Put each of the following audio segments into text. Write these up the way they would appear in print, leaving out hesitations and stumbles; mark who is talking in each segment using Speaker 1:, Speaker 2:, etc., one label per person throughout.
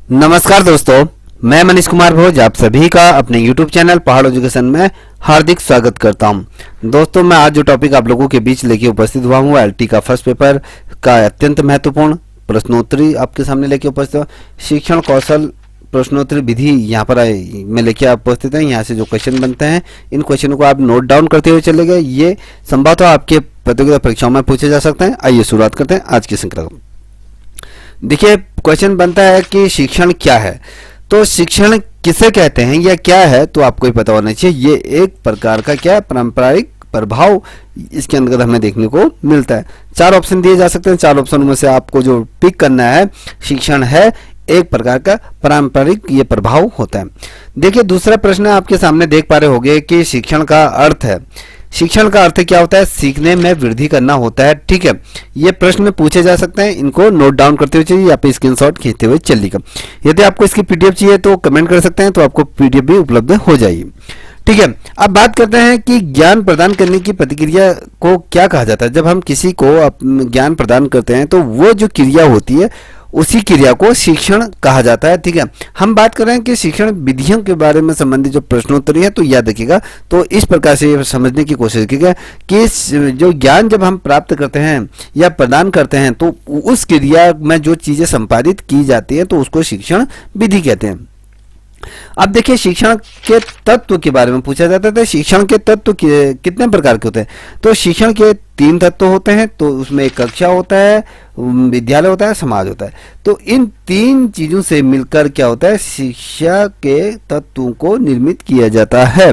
Speaker 1: नमस्कार दोस्तों, मैं मनीष कुमार भोज आप सभी का अपने YouTube चैनल पहाड़ एजुकेशन में हार्दिक स्वागत करता हूं। दोस्तों, मैं आज जो टॉपिक आप लोगों के बीच लेके उपस्थित हुआ हूं, एलटी का फर्स्ट पेपर का अत्यंत महत्वपूर्ण प्रश्नोत्तरी आपके सामने लेके उपस्थित हूं। शिक्षण कौशल प्रश्नोत्तरी विधि यहाँ पर मैं लेके आप उपस्थित हैं। यहाँ से जो क्वेश्चन बनते हैं, इन क्वेश्चनों को आप नोट डाउन करते हुए चले गए। ये संभवतः आपके प्रतियोगिता परीक्षाओं में पूछे जा सकते हैं। आइए शुरुआत करते हैं आज की श्रृंखला। देखिए, क्वेश्चन बनता है कि शिक्षण क्या है। तो शिक्षण किसे कहते हैं या क्या है, तो आपको ही पता होना चाहिए। ये एक प्रकार का क्या पारंपरिक प्रभाव इसके अंतर्गत हमें देखने को मिलता है। चार ऑप्शन दिए जा सकते हैं। चार ऑप्शन में से आपको जो पिक करना है, शिक्षण है एक प्रकार का पारंपरिक ये प्रभाव होता है। देखिए, दूसरा प्रश्न आपके सामने देख पा रहे होंगे कि शिक्षण का अर्थ है। शिक्षण का अर्थ क्या होता है? सीखने में वृद्धि करना होता है। ठीक है, ये प्रश्न में पूछे जा सकते हैं। इनको नोट डाउन करते हुए चलिए, या पे स्क्रीनशॉट खींचते हुए चलिएगा। यदि आपको इसकी पीडीएफ चाहिए तो कमेंट कर सकते हैं, तो आपको पीडीएफ भी उपलब्ध हो जाएगी। ठीक है, अब बात करते हैं कि ज्ञान प्रदान करने की प्रतिक्रिया को क्या कहा जाता है। जब हम किसी को ज्ञान प्रदान करते हैं तो वो जो क्रिया होती है, उसी क्रिया को शिक्षण कहा जाता है। ठीक है, हम बात कर रहे हैं कि शिक्षण विधियों के बारे में संबंधित जो प्रश्नोत्तरी है, तो याद रखिएगा। तो इस प्रकार से समझने की कोशिश कीजिएगा कि जो ज्ञान जब हम प्राप्त करते हैं या प्रदान करते हैं, तो उस क्रिया में जो चीजें संपादित की जाती है, तो उसको शिक्षण विधि कहते हैं। अब देखिए, शिक्षण के तत्व के बारे में पूछा जाता है। शिक्षण के तत्व कितने प्रकार के होते हैं? तो शिक्षण के तीन तत्व होते हैं। तो उसमें एक कक्षा होता है, विद्यालय होता है, समाज होता है। तो इन तीन चीजों से मिलकर क्या होता है? शिक्षा के तत्वों को निर्मित किया जाता है।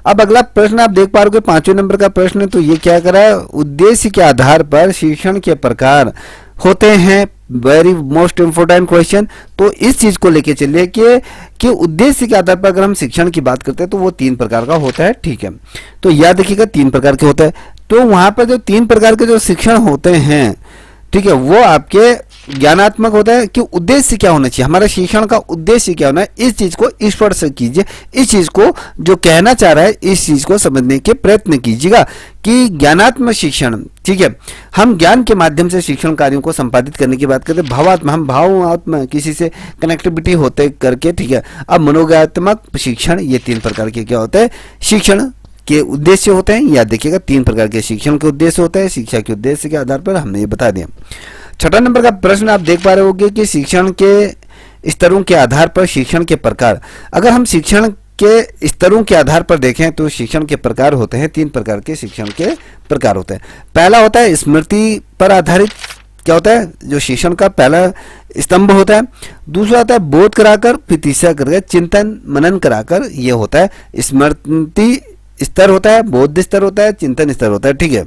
Speaker 1: अब अगला प्रश्न आप देख पा रहे हो, 5वें नंबर का प्रश्न है। तो ये क्या कर रहा है? उद्देश्य के आधार पर शिक्षण के प्रकार होते हैं। Very most important question. तो इस चीज को लेके चलिए कि उद्देश्य के आधार पर अगर हम शिक्षण की बात करते हैं तो वो तीन प्रकार का होता है। ठीक है, तो याद रखिएगा, तीन प्रकार के होता है। तो वहां पर जो तीन प्रकार के जो शिक्षण होते हैं, ठीक है, वो आपके ज्ञानात्मक होता है कि उद्देश्य क्या होना चाहिए, हमारा शिक्षण का उद्देश्य क्या होना है। इस चीज को स्पर्श कीजिए, इस चीज को जो कहना चाह रहा है, इस चीज को समझने के प्रयत्न कीजिएगा कि ज्ञानात्मक शिक्षण। ठीक है, हम ज्ञान के माध्यम से शिक्षण कार्यों को संपादित करने की बात करते हैं। भावात्मक, हम भावात्मक किसी से कनेक्टिविटी होते करके। ठीक है, अब मनोज्ञात्मक शिक्षण, ये तीन प्रकार के क्या होते हैं? शिक्षण के उद्देश्य होते हैं। याद देखिएगा, तीन प्रकार के शिक्षण के उद्देश्य होते हैं। शिक्षा के उद्देश्य के आधार पर हमने ये बता दिया। छठा नंबर का प्रश्न आप देख पा रहे होंगे कि शिक्षण के स्तरों के आधार पर शिक्षण के प्रकार। अगर हम शिक्षण के स्तरों के आधार पर देखें तो शिक्षण के प्रकार होते हैं। तीन प्रकार के शिक्षण के प्रकार होते हैं। पहला होता है स्मृति पर आधारित, क्या होता है? जो शिक्षण का पहला स्तंभ होता है। दूसरा होता है बोध कराकर, फिर तीसरा करके चिंतन मनन कराकर, ये होता है स्मृति स्तर होता है, बोध स्तर होता है, चिंतन स्तर होता है। ठीक है,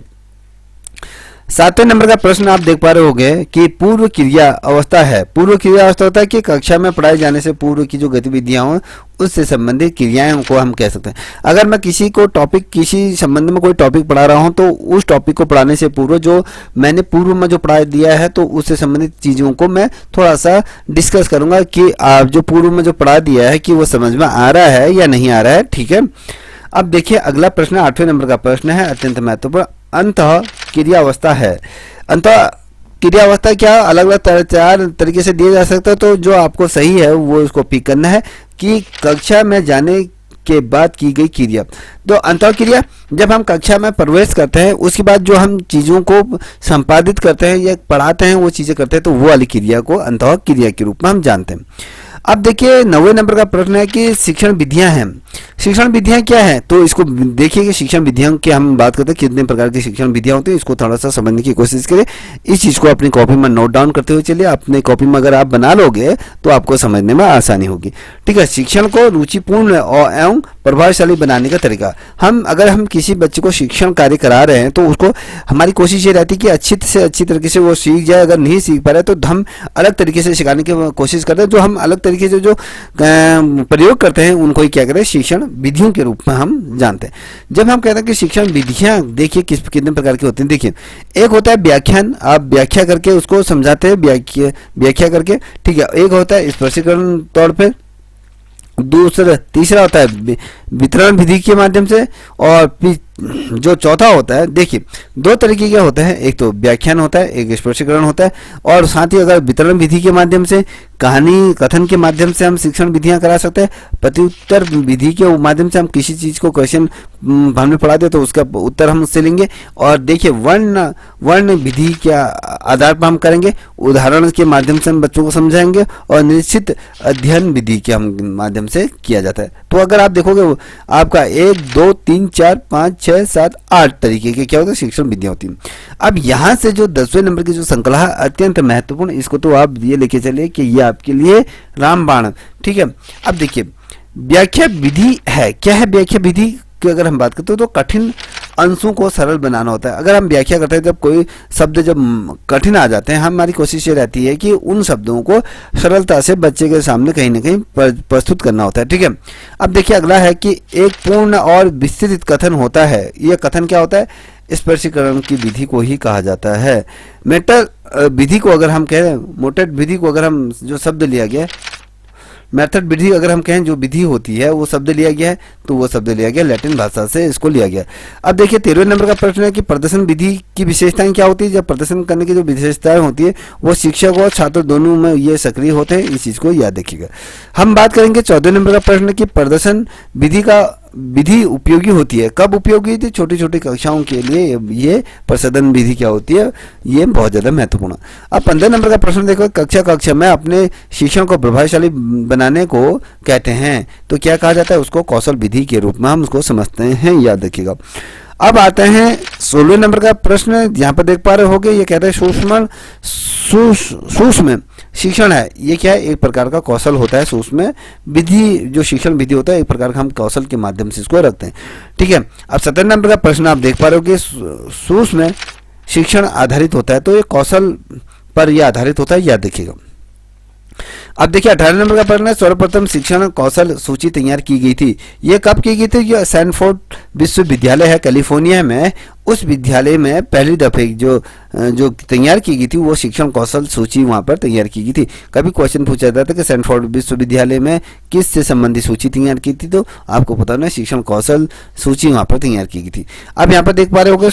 Speaker 1: 7वें नंबर का प्रश्न आप देख पा रहे होंगे कि पूर्व क्रिया अवस्था है। पूर्व क्रिया अवस्था होता है कि कक्षा में पढ़ाए जाने से पूर्व की जो गतिविधियां हो, उससे संबंधित क्रियाएं को हम कह सकते हैं। अगर मैं किसी को टॉपिक, किसी संबंध में कोई टॉपिक पढ़ा रहा हूं, तो उस टॉपिक को पढ़ाने से पूर्व जो मैंने पूर्व में जो पढ़ा दिया है, तो उससे संबंधित चीजों को मैं थोड़ा सा डिस्कस करूंगा कि आप जो पूर्व में जो पढ़ा दिया है कि वो समझ में आ रहा है या नहीं आ रहा है। ठीक है, अब देखिए अगला प्रश्न 8वें नंबर का प्रश्न है, अत्यंत महत्वपूर्ण। अंतः क्रियावस्था है। अंतः क्रियावस्था क्या? अलग अलग चार तरीके से दिया जा सकता है। तो जो आपको सही है वो इसको पिक करना है कि कक्षा में जाने के बाद की गई क्रिया। तो अंतः क्रिया, जब हम कक्षा में प्रवेश करते हैं, उसके बाद जो हम चीजों को संपादित करते हैं या पढ़ाते हैं, वो चीजें करते हैं, तो वो वाली क्रिया को अंतः क्रिया के रूप में हम जानते हैं। अब देखिए 9वें नंबर का प्रश्न है कि शिक्षण विधियां हैं। शिक्षण विधियां क्या है? तो इसको देखिए कि शिक्षण विधियां की हम बात करते हैं, कितने प्रकार की शिक्षण विधियां होती है, इसको थोड़ा सा समझने की कोशिश करें। इस चीज को अपनी कॉपी में नोट डाउन करते हुए चलिए। अपने कॉपी में अगर आप बना लोगे तो आपको समझने में आसानी होगी। ठीक है, शिक्षण को रुचिपूर्ण एवं प्रभावशाली बनाने का तरीका। अगर हम किसी बच्चे को शिक्षण कार्य करा रहे हैं, तो उसको हमारी कोशिश ये रहती है कि अच्छी से अच्छी तरीके से वो सीख जाए। अगर नहीं सीख पा रहे तो हम अलग तरीके से सिखाने की कोशिश करते हैं। जो हम अलग तरीके से जो प्रयोग करते हैं, उनको ही क्या करें? शिक्षण विधियों के रूप में हम जानते हैं। जब हम कहते हैं कि शिक्षण विधियां, देखिए कितने प्रकार की होती हैं। देखिए, एक होता है व्याख्यान, आप व्याख्या करके उसको समझाते हैं, व्याख्या करके। ठीक है, एक होता है स्पष्टीकरण तौर पर, तीसरा होता है वितरण विधि के माध्यम से, और जो चौथा होता है, देखिए दो तरीके के होते हैं। एक तो व्याख्यान होता है, एक स्पष्टीकरण होता है, और साथ ही अगर वितरण विधि के माध्यम से कहानी कथन के माध्यम से हम शिक्षण विधियां करा सकते हैं, प्रत्युत्तर विधि के माध्यम से हम किसी चीज को क्वेश्चन हमने पढ़ा दिया तो उसका उत्तर हम उससे लेंगे, और देखिए वर्ण वर्ण विधि के आधार पर हम करेंगे, उदाहरण के माध्यम से हम बच्चों को समझाएंगे, और निश्चित अध्ययन विधि के हम माध्यम से किया जाता है। तो अगर आप देखोगे आपका 1 2 3 4 5 6 7 8 तरीके के क्या होते हैं शिक्षण विधियां होती हैं। अब यहाँ से जो 10वें नंबर की जो श्रृंखला है अत्यंत महत्वपूर्ण, इसको तो आप ये लेके चलिए कि ये आपके लिए रामबाण, ठीक है। अब देखिए व्याख्या विधि है, क्या है व्याख्या विधि की अगर हम बात करते हो तो कठिन अंशों को सरल बनाना होता है। अगर हम व्याख्या करते हैं, जब कोई शब्द जब कठिन आ जाते हैं, हमारी कोशिश ये रहती है कि उन शब्दों को सरलता से बच्चे के सामने कहीं ना कहीं प्रस्तुत करना होता है, ठीक है। अब देखिए अगला है कि एक पूर्ण और विस्तृत कथन होता है। यह कथन क्या होता है? स्पष्टीकरण की विधि को ही कहा जाता है। मेटल विधि को अगर हम कह रहे हैं, मोटेड विधि को अगर हम जो शब्द लिया गया है, मेथड विधि अगर हम कहें जो विधि होती है वो शब्द लिया गया है, तो वो शब्द लिया गया लैटिन भाषा से, इसको लिया गया। अब देखिए 13वें नंबर का प्रश्न है कि प्रदर्शन विधि की विशेषताएं क्या होती है। जब प्रदर्शन करने की जो विशेषताएं होती है वो शिक्षक और छात्र दोनों में ये सक्रिय होते हैं, इस चीज को याद रखिएगा। हम बात करेंगे 14वें नंबर का प्रश्न कि प्रदर्शन विधि उपयोगी होती है। कब उपयोगी होती है? छोटी छोटी कक्षाओं के लिए ये प्रदर्शन विधि क्या होती है, ये बहुत ज्यादा महत्वपूर्ण। अब 15 नंबर का प्रश्न देखो, कक्षा में अपने शिक्षण को प्रभावशाली बनाने को कहते हैं तो क्या कहा जाता है? उसको कौशल विधि के रूप में हम उसको समझते हैं, याद रखिएगा। अब आते हैं 16वें नंबर का प्रश्न, यहाँ पर देख पा रहे होगे, ये कहते हैं सूक्ष्म शिक्षण है। ये क्या है? एक प्रकार का कौशल होता है। सूक्ष्म विधि जो शिक्षण विधि होता है एक प्रकार का हम कौशल के माध्यम से इसको रखते हैं, ठीक है। अब 17 नंबर का प्रश्न आप देख पा रहे हो कि सूक्ष्म शिक्षण आधारित होता है, तो ये कौशल पर यह आधारित होता है, याद रखिएगा। अब देखिए 18 नंबर का प्रश्न है, सर्वप्रथम शिक्षण कौशल सूची तैयार की गई थी। ये कब की गई थी? ये सैनफोर्ड विश्वविद्यालय है कैलिफोर्निया में, उस विद्यालय में पहली दफे जो तैयार की गई थी वो शिक्षण कौशल सूची वहां पर तैयार की गई थी। कभी क्वेश्चन पूछा जाता है कि सैनफोर्ड विश्वविद्यालय में किस से संबंधित सूची तैयार की थी, तो आपको पता होना शिक्षण कौशल सूची वहां पर तैयार की गई थी। अब यहाँ पर देख पा रहे होगे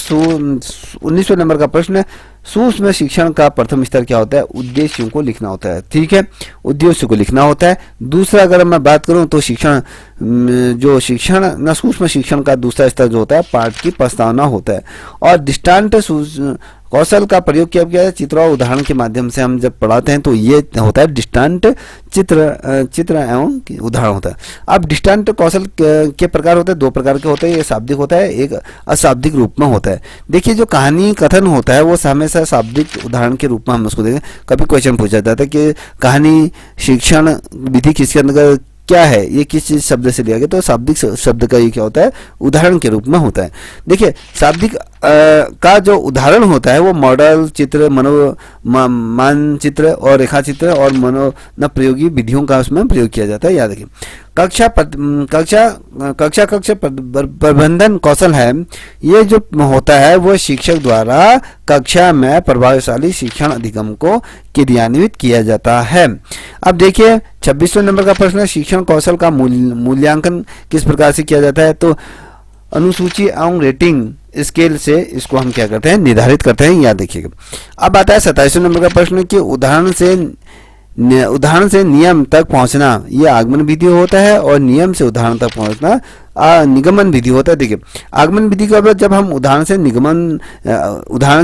Speaker 1: 19वें नंबर का प्रश्न है, सूक्ष्म शिक्षण का प्रथम स्तर क्या होता है? उद्देश्यों को लिखना होता है, ठीक है, उद्देश्य को लिखना होता है। दूसरा अगर मैं बात करूं तो शिक्षण न सूक्ष्म शिक्षण का दूसरा स्तर जो होता है पाठ की प्रस्तावना होता है, और दृष्टांत कौशल का प्रयोग किया गया है। चित्र और उदाहरण के माध्यम से हम जब पढ़ाते हैं तो ये होता है दृष्टांत चित्र एवं उदाहरण होता है। अब दृष्टांत कौशल के प्रकार होते हैं, 2 प्रकार के होते हैं, एक शाब्दिक होता है, एक अशाब्दिक रूप में होता है। देखिए जो कहानी कथन होता है वो हमेशा शाब्दिक उदाहरण के रूप में हम उसको देखें। कभी क्वेश्चन पूछा जाता है कि कहानी शिक्षण विधि किसके अंदर क्या है, ये किस चीज शब्द से लिया गया, तो शाब्दिक शब्द का ये क्या होता है? उदाहरण के रूप में होता है। देखिए शाब्दिक का जो उदाहरण होता है वो मॉडल चित्र, मानचित्र और रेखा चित्र और न प्रयोगी विधियों का उसमें प्रयोग किया जाता है, याद रखिए। कक्षा प्रबंधन कौशल है, ये जो होता है वो शिक्षक द्वारा कक्षा में प्रभावशाली शिक्षण अधिगम को क्रियान्वित किया जाता है। अब देखिए 26वें नंबर का प्रश्न है, शिक्षण कौशल का मूल्यांकन किस प्रकार से किया जाता है? तो अनुसूची एवं रेटिंग स्केल से इसको हम क्या करते हैं? निर्धारित करते हैं, याद रखिएगा। अब आता है 27वें नंबर का प्रश्न कि उदाहरण से नियम तक पहुंचना, ये आगमन विधि होता है, और नियम से उदाहरण तक पहुंचना निगमन विधि होता है। देखिए आगमन विधि का मतलब जब हम उदाहरण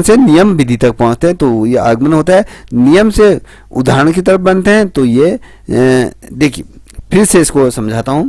Speaker 1: से नियम विधि तक पहुंचते हैं तो ये आगमन होता है। नियम से उदाहरण की तरफ बनते हैं तो ये देखिए फिर से इसको समझाता हूं।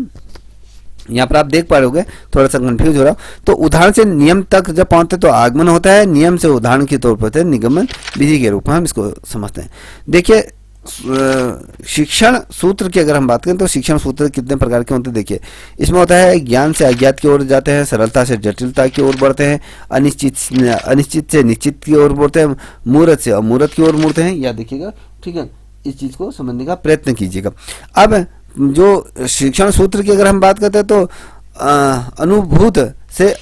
Speaker 1: यहाँ पर आप देख पा रहे होगे थोड़ा सा कंफ्यूज हो रहा, तो उदाहरण से नियम तक जब पहुंचते तो आगमन होता है, नियम से उदाहरण के तौर पर निगमन विधि के रूप में हम इसको समझते हैं। देखिए शिक्षण सूत्र की अगर हम बात करें तो शिक्षण सूत्र कितने प्रकार के होते हैं? देखिए इसमें होता है ज्ञान से अज्ञात की ओर जाते हैं, सरलता से जटिलता की ओर बढ़ते हैं, अनिश्चित से निश्चित की ओर बढ़ते हैं, मूर्त से अमूर्त की ओर मुड़ते हैं, याद देखिएगा, ठीक है। इस चीज को समझने का प्रयत्न कीजिएगा। अब जो शिक्षण सूत्र की अगर हम बात करते हैं तो अनुभूत से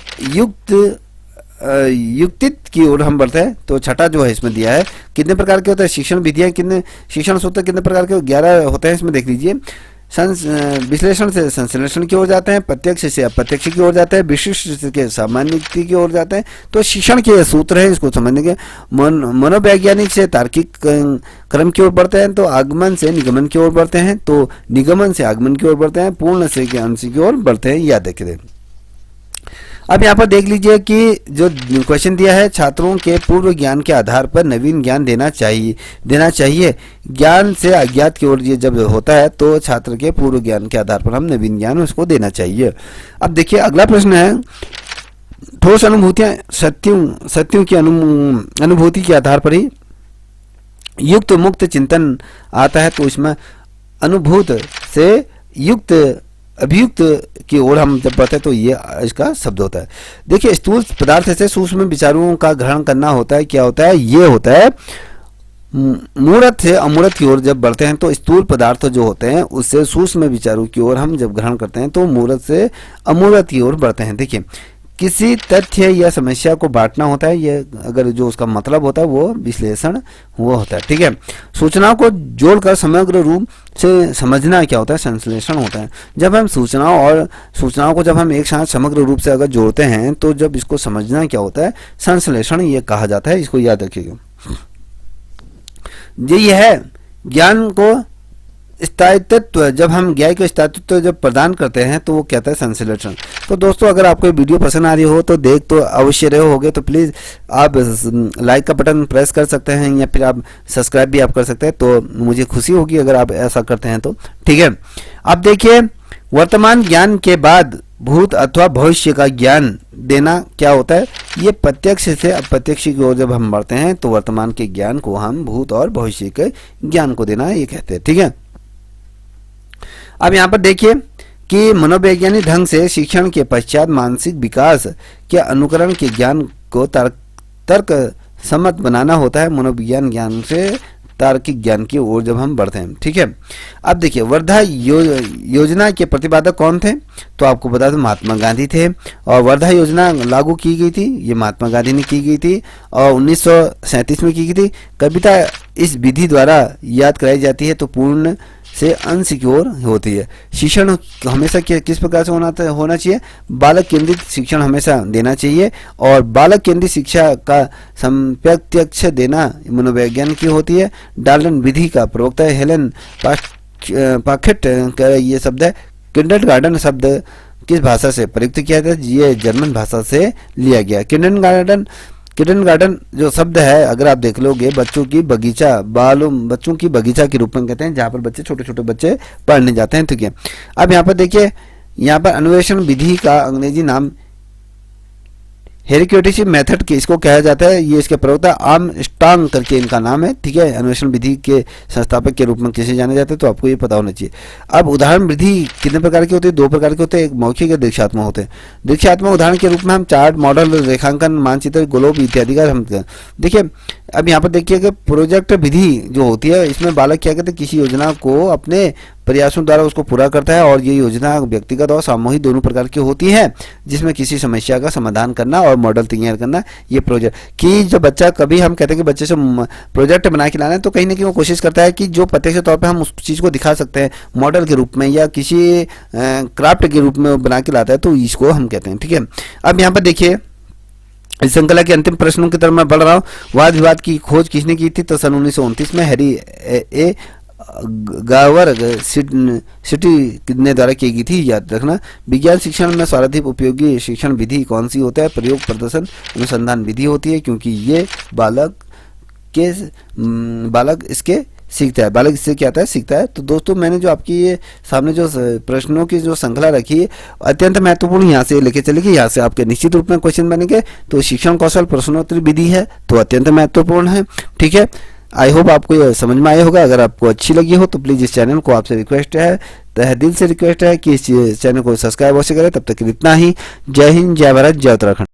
Speaker 1: युक्तित की ओर हम बढ़ते हैं, तो छठा जो है इसमें दिया है कितने प्रकार के होते हैं शिक्षण विधियां, कितने शिक्षण सूत्र कितने प्रकार के? 11 होते हैं इसमें, देख लीजिए। विश्लेषण से संश्लेषण की ओर जाते हैं, प्रत्यक्ष से अप्रत्यक्ष की ओर जाते हैं, विशिष्ट से सामान्य की ओर जाते हैं। तो शिक्षण के सूत्र है, इसको समझने के। मनोवैज्ञानिक से तार्किक क्रम की ओर बढ़ते हैं, तो आगमन से निगमन की ओर बढ़ते हैं, तो निगमन से आगमन की ओर बढ़ते हैं, पूर्ण से अंश की ओर बढ़ते हैं। याद रखिए। अब यहाँ पर देख लीजिए कि जो क्वेश्चन दिया है, छात्रों के पूर्व ज्ञान के आधार पर नवीन ज्ञान देना चाहिए। ज्ञान से अज्ञात की ओर ये जब होता है तो छात्र के पूर्व ज्ञान के आधार पर हम नवीन ज्ञान उसको देना चाहिए। अब देखिए अगला प्रश्न है, ठोस अनुभूतियां सत्यों की अनुभूति के आधार पर ही युक्त मुक्त चिंतन आता है, तो इसमें अनुभूत से युक्त अभियुक्त की ओर हम जब बढ़ते हैं तो ये इसका शब्द होता है। देखिए स्थूल पदार्थ से सूक्ष्म विचारों का ग्रहण करना होता है, क्या होता है, ये होता है मूर्त से अमूर्त की ओर जब बढ़ते हैं तो स्थूल पदार्थ जो होते हैं उससे सूक्ष्म विचारों की ओर हम जब ग्रहण करते हैं तो मूर्त से अमूर्त की ओर बढ़ते हैं। देखिए किसी तथ्य या समस्या को बांटना होता है, ये अगर जो उसका मतलब होता है वो विश्लेषण वो होता है। ठीक है, सूचनाओं को जोड़कर समग्र रूप से समझना क्या होता है, संश्लेषण होता है। जब हम सूचनाओं को जब हम एक साथ समग्र रूप से अगर जोड़ते हैं तो जब इसको समझना क्या होता है, संश्लेषण ये कहा जाता है। इसको याद रखिएगा। ये है ज्ञान को स्थायित्व, जब हम ज्ञान को स्थायित्व जब प्रदान करते हैं तो वो कहता है संश्लेषण। तो दोस्तों अगर आपको वीडियो पसंद आ रही हो तो देख तो अवश्य रहे होगे, तो प्लीज़ आप लाइक का बटन प्रेस कर सकते हैं या फिर आप सब्सक्राइब भी आप कर सकते हैं, तो मुझे खुशी होगी अगर आप ऐसा करते हैं तो। ठीक है, अब देखिए वर्तमान ज्ञान के बाद भूत अथवा भविष्य का ज्ञान देना क्या होता है, ये प्रत्यक्ष से अप्रत्यक्ष की ओर जब हम बढ़ते हैं तो वर्तमान के ज्ञान को हम भूत और भविष्य के ज्ञान को देना ये कहते हैं। ठीक है, अब यहाँ पर देखिए कि मनोवैज्ञानिक ढंग से शिक्षण के पश्चात मानसिक विकास के अनुकरण के ज्ञान को तर्क सम्मत बनाना होता है। मनोविज्ञान ज्ञान से तार्किक ज्ञान की ओर जब हम बढ़ते हैं। ठीक है, अब देखिए वर्धा योजना के प्रतिपादक कौन थे, तो आपको बता दें महात्मा गांधी थे, और वर्धा योजना लागू की गई थी, ये महात्मा गांधी ने की गई थी और 1937 में की गई थी। कविता इस विधि द्वारा याद कराई जाती है तो पूर्ण से अंश की ओर होती है। शिक्षण हमेशा किस प्रकार से होना चाहिए, बालक केंद्रित शिक्षण हमेशा देना चाहिए, और बालक केंद्रित शिक्षा का प्रत्यक्ष देना मनोवैज्ञान की होती है। डाल्टन विधि का प्रवक्ता है हेलन पाखेट का ये शब्द है। किंडरगार्टन शब्द किस भाषा से प्रयुक्त किया जाता है, ये जर्मन भाषा से लिया गया। किंडरगार्टन जो शब्द है अगर आप देख लोगे बच्चों की बगीचा के रूप में कहते हैं, जहाँ पर छोटे छोटे बच्चे पढ़ने जाते हैं। ठीक है, अब यहाँ पर देखिए, यहाँ पर अन्वेषण विधि का अंग्रेजी नाम हेरिक्योटिस मेथड के इसको कहा जाता है। ये इसके प्रवक्ता आर्मस्ट्रांग करके इनका नाम है। ठीक है, अन्वेषण विधि के संस्थापक के रूप में किसे जाने जाते हैं, तो आपको ये पता होना चाहिए। अब उदाहरण विधि कितने प्रकार की होती है, दो प्रकार के होते हैं, एक मौखिक या दृश्यात्मक होते हैं। दृश्यात्मक उदाहरण के रूप में हम चार्ट, मॉडल, रेखांकन, मानचित्र, ग्लोब इत्यादि का हम देखिए। अब यहाँ पर देखिए कि प्रोजेक्ट विधि जो होती है इसमें बालक क्या कहते हैं, किसी योजना को अपने प्रयासों द्वारा उसको पूरा करता है, और ये योजना व्यक्तिगत और सामूहिक दोनों प्रकार की होती है, जिसमें किसी समस्या का समाधान करना और मॉडल तैयार करना। ये प्रोजेक्ट की जो बच्चा, कभी हम कहते हैं कि बच्चे से प्रोजेक्ट बना के लाना है, तो कहीं ना कहीं वो कोशिश करता है कि जो प्रत्यक्ष तौर पर हम उस चीज़ को दिखा सकते हैं मॉडल के रूप में या किसी क्राफ्ट के रूप में बना के लाता है, तो इसको हम कहते हैं। ठीक है, अब यहाँ पर देखिए इस श्रृंखला के अंतिम प्रश्नों की तरफ मैं बढ़ रहा हूँ। वाद विवाद की खोज किसने की थी, तो सन 1929 में हैरी ए गावर सिटी ने द्वारा की गई थी। याद रखना, विज्ञान शिक्षण में सर्वाधिक उपयोगी शिक्षण विधि कौन सी होता है, प्रयोग प्रदर्शन अनुसंधान विधि होती है, क्योंकि ये बालक इसके सीखता है, बालक इससे क्या आता है, सीखता है। तो दोस्तों मैंने जो आपकी ये सामने जो प्रश्नों की जो श्रृंखला रखी है अत्यंत महत्वपूर्ण, यहाँ से लेके चलेगी, यहाँ से आपके निश्चित रूप में क्वेश्चन बनेंगे। तो शिक्षण कौशल प्रश्नोत्तरी विधि है तो अत्यंत महत्वपूर्ण है। ठीक है, आई होप आपको ये समझ में आया होगा। अगर आपको अच्छी लगी हो तो प्लीज़ इस चैनल को आपसे रिक्वेस्ट है, तहे दिल से रिक्वेस्ट है कि इस चैनल को सब्सक्राइब अवश्य करें। तब तक इतना ही। जय हिंद, जय भारत, जय उत्तराखंड।